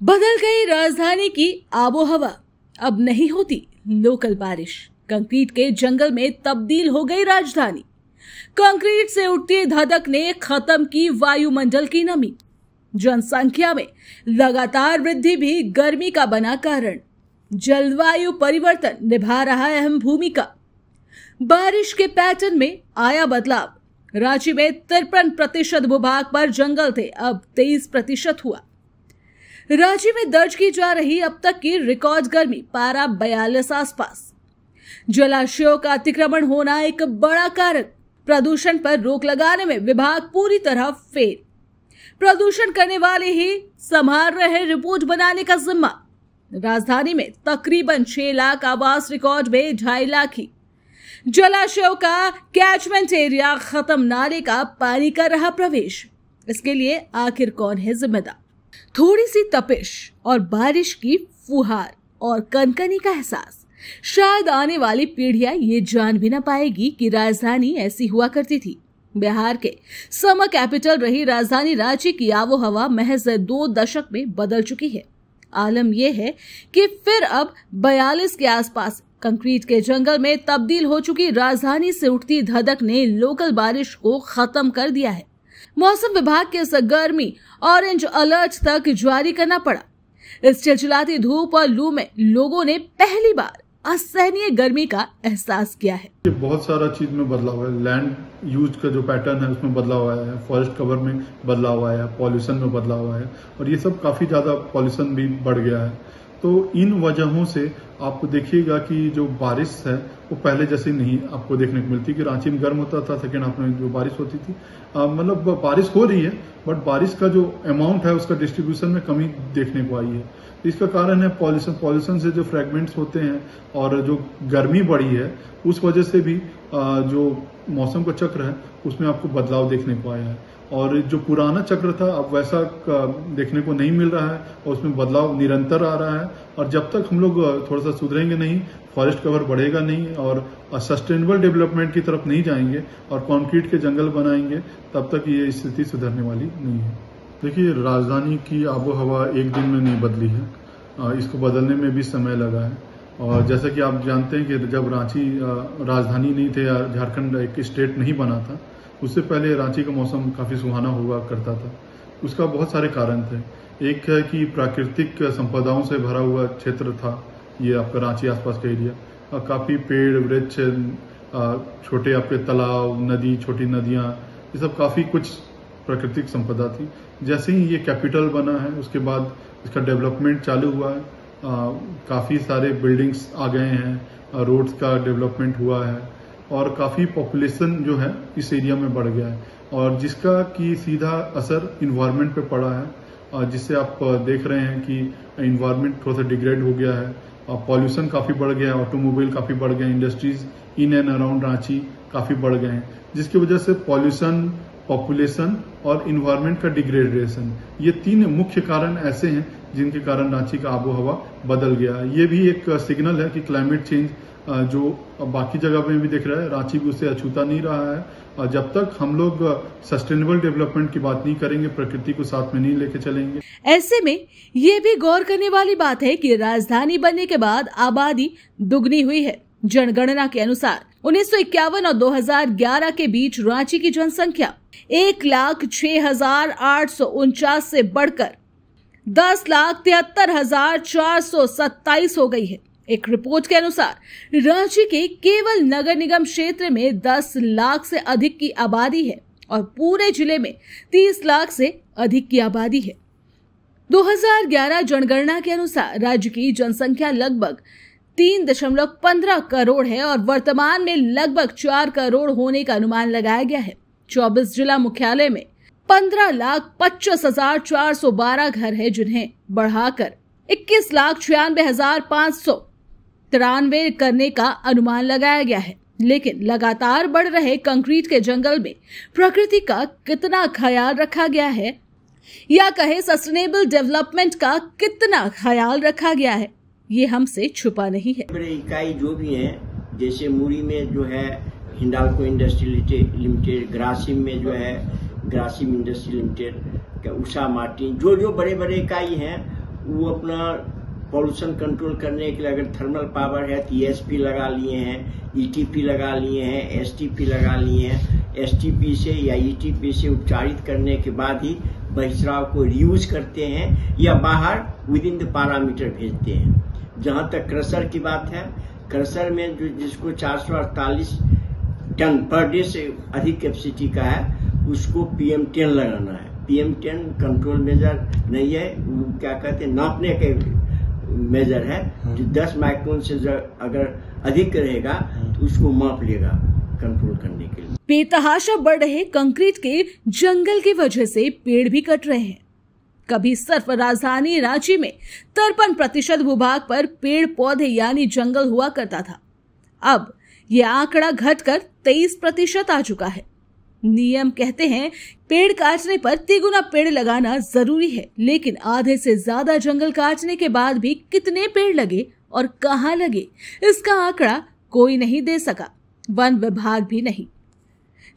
बदल गई राजधानी की आबोहवा, अब नहीं होती लोकल बारिश। कंक्रीट के जंगल में तब्दील हो गई राजधानी। कंक्रीट से उठती धधक ने खत्म की वायुमंडल की नमी। जनसंख्या में लगातार वृद्धि भी गर्मी का बना कारण। जलवायु परिवर्तन निभा रहा अहम भूमिका। बारिश के पैटर्न में आया बदलाव। रांची में 53% भूभाग पर जंगल थे, अब 23% हुआ। रांची में दर्ज की जा रही अब तक की रिकॉर्ड गर्मी पारा 42 आसपास। जलाशयों का अतिक्रमण होना एक बड़ा कारण। प्रदूषण पर रोक लगाने में विभाग पूरी तरह फेल। प्रदूषण करने वाले ही संभाल रहे रिपोर्ट बनाने का जिम्मा। राजधानी में तकरीबन 6 लाख आवास रिकॉर्ड में 2.5 लाख ही। जलाशयों का कैचमेंट एरिया खत्म, नाले का पानी कर रहा प्रवेश। इसके लिए आखिर कौन है जिम्मेदार? थोड़ी सी तपिश और बारिश की फुहार और कनकनी का एहसास। शायद आने वाली पीढ़ियां ये जान भी ना पाएगी कि राजधानी ऐसी हुआ करती थी। बिहार के समर कैपिटल रही राजधानी रांची की आबोहवा महज 2 दशक में बदल चुकी है। आलम यह है कि फिर अब 42 के आसपास कंक्रीट के जंगल में तब्दील हो चुकी राजधानी से उठती धधक ने लोकल बारिश को खत्म कर दिया है। मौसम विभाग के इस गर्मी ऑरेंज अलर्ट तक जारी करना पड़ा। इस चिलचिलाती धूप और लू में लोगों ने पहली बार असहनीय गर्मी का एहसास किया है। बहुत सारा चीज में बदलाव है। लैंड यूज का जो पैटर्न है उसमें बदलाव आया है, फॉरेस्ट कवर में बदलाव आया है, पॉल्यूशन में बदलाव आया है और ये सब काफी ज्यादा पॉल्यूशन भी बढ़ गया है। तो इन वजहों से आप देखिएगा कि जो बारिश है वो पहले जैसे नहीं आपको देखने को मिलती कि रांची में गर्म होता था, सेकेंड हाफ में जो बारिश होती थी मतलब बारिश हो रही है बट बारिश का जो अमाउंट है उसका डिस्ट्रीब्यूशन में कमी देखने को आई है। इसका कारण है पॉल्यूशन से जो फ्रेगमेंट्स होते हैं और जो गर्मी बढ़ी है उस वजह से भी जो मौसम का चक्र है उसमें आपको बदलाव देखने को आया है। और जो पुराना चक्र था अब वैसा देखने को नहीं मिल रहा है और उसमें बदलाव निरंतर आ रहा है। और जब तक हम लोग थोड़ा सा सुधरेंगे नहीं, फॉरेस्ट कवर बढ़ेगा नहीं और सस्टेनेबल डेवलपमेंट की तरफ नहीं जाएंगे और कंक्रीट के जंगल बनाएंगे, तब तक ये स्थिति सुधरने वाली नहीं है। देखिए, राजधानी की आबोहवा एक दिन में नहीं बदली है, इसको बदलने में भी समय लगा है। और जैसा कि आप जानते हैं कि जब रांची राजधानी नहीं थे या झारखंड एक स्टेट नहीं बना था, उससे पहले रांची का मौसम काफी सुहाना हुआ करता था। उसका बहुत सारे कारण थे। एक है कि प्राकृतिक संपदाओं से भरा हुआ क्षेत्र था ये आपका रांची आसपास का एरिया। काफी पेड़ वृक्ष, छोटे आपके तालाब, नदी, छोटी नदियां, ये सब काफी कुछ प्राकृतिक संपदा थी। जैसे ही ये कैपिटल बना है उसके बाद इसका डेवलपमेंट चालू हुआ है। काफी सारे बिल्डिंग्स आ गए हैं, रोड्स का डेवलपमेंट हुआ है और काफी पॉपुलेशन जो है इस एरिया में बढ़ गया है और जिसका की सीधा असर इन्वायरमेंट पे पड़ा है, जिससे आप देख रहे हैं कि इन्वायरमेंट थोड़ा सा डिग्रेड हो गया है और पॉल्यूशन काफी बढ़ गया है, ऑटोमोबाइल काफी बढ़ गए, industries in and around Ranchi काफी बढ़ गए हैं, जिसकी वजह से पॉल्यूशन, पॉपुलेशन और इन्वायरमेंट का डिग्रेडेशन, ये 3 मुख्य कारण ऐसे हैं जिनके कारण रांची का आबोहवा बदल गया। ये भी एक सिग्नल है कि क्लाइमेट चेंज जो बाकी जगह में भी दिख रहा है, रांची भी उससे अछूता नहीं रहा है। और जब तक हम लोग सस्टेनेबल डेवलपमेंट की बात नहीं करेंगे, प्रकृति को साथ में नहीं लेके चलेंगे। ऐसे में ये भी गौर करने वाली बात है कि राजधानी बनने के बाद आबादी दुगनी हुई है। जनगणना के अनुसार 1951 और 2011 के बीच रांची की जनसंख्या 1,06,849 से बढ़कर 10,73,427 हो गई है। एक रिपोर्ट के अनुसार रांची के केवल नगर निगम क्षेत्र में 10 लाख से अधिक की आबादी है और पूरे जिले में 30 लाख से अधिक की आबादी है। 2011 जनगणना के अनुसार राज्य की जनसंख्या लगभग 3.15 करोड़ है और वर्तमान में लगभग 4 करोड़ होने का अनुमान लगाया गया है। 24 जिला मुख्यालय में 15,25,412 घर है, जिन्हें बढ़ाकर 21,96,593 करने का अनुमान लगाया गया है। लेकिन लगातार बढ़ रहे कंक्रीट के जंगल में प्रकृति का कितना ख्याल रखा गया है, या कहे सस्टेनेबल डेवलपमेंट का कितना ख्याल रखा गया है, ये हमसे छुपा नहीं है। बड़े इकाई जो भी है, जैसे मुरी में जो है हिंडाल्को इंडस्ट्री लिमिटेड, ग्रासिम में जो है Grasim industry limited, Usha Martin, जो बड़े बड़े इकाई हैं वो अपना पॉल्यूशन कंट्रोल करने के लिए अगर थर्मल पावर है तो ESP लगा लिए हैं, ETP लगा लिए हैं, STP लगा लिए हैं। STP से या ETP से उपचारित करने के बाद ही बहिस्राव को रियूज करते हैं या बाहर विद इन द पैरामीटर भेजते हैं। जहां तक क्रशर की बात है, क्रशर में जो जिसको 448 टन पर डे से अधिक कैपेसिटी का है उसको PM10 लगाना है। PM10 कंट्रोल मेजर नहीं है, वो क्या कहते हैं नापने के मेजर है, जो 10 माइक्रोन से अगर अधिक रहेगा तो उसको माप लेगा कंट्रोल करने के लिए। बेतहाशा बढ़ रहे कंक्रीट के जंगल की वजह से पेड़ भी कट रहे हैं। कभी सिर्फ राजधानी रांची में 53% भूभाग पर पेड़ पौधे यानी जंगल हुआ करता था, अब यह आंकड़ा घटकर 23% आ चुका है। नियम कहते हैं पेड़ काटने पर तिगुना पेड़ लगाना जरूरी है, लेकिन आधे से ज्यादा जंगल काटने के बाद भी कितने पेड़ लगे और कहां लगे, इसका आंकड़ा कोई नहीं दे सका, वन विभाग भी नहीं।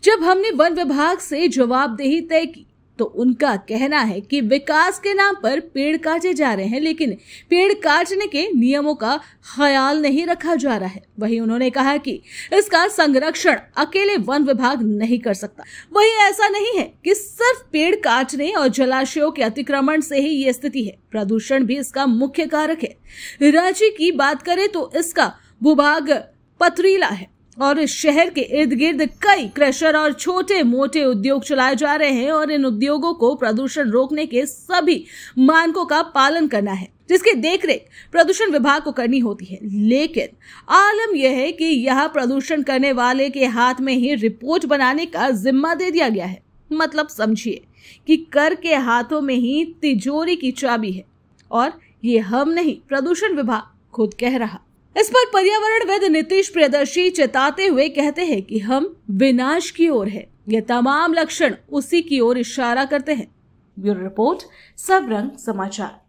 जब हमने वन विभाग से जवाबदेही तय की तो उनका कहना है कि विकास के नाम पर पेड़ काटे जा रहे हैं, लेकिन पेड़ काटने के नियमों का ख्याल नहीं रखा जा रहा है। वहीं उन्होंने कहा कि इसका संरक्षण अकेले वन विभाग नहीं कर सकता। वहीं ऐसा नहीं है कि सिर्फ पेड़ काटने और जलाशयों के अतिक्रमण से ही ये स्थिति है, प्रदूषण भी इसका मुख्य कारक है। रांची की बात करें तो इसका भूभाग पथरीला है और शहर के इर्द गिर्द कई क्रशर और छोटे मोटे उद्योग चलाए जा रहे हैं और इन उद्योगों को प्रदूषण रोकने के सभी मानकों का पालन करना है, जिसकी देखरेख प्रदूषण विभाग को करनी होती है। लेकिन आलम यह है कि यह प्रदूषण करने वाले के हाथ में ही रिपोर्ट बनाने का जिम्मा दे दिया गया है। मतलब समझिए कि कर के हाथों में ही तिजोरी की चाबी है और ये हम नहीं, प्रदूषण विभाग खुद कह रहा। इस पर पर्यावरणविद नीतीश प्रियदर्शी चेताते हुए कहते हैं कि हम विनाश की ओर है। ये तमाम लक्षण उसी की ओर इशारा करते हैं। ब्यूरो रिपोर्ट, सब रंग समाचार।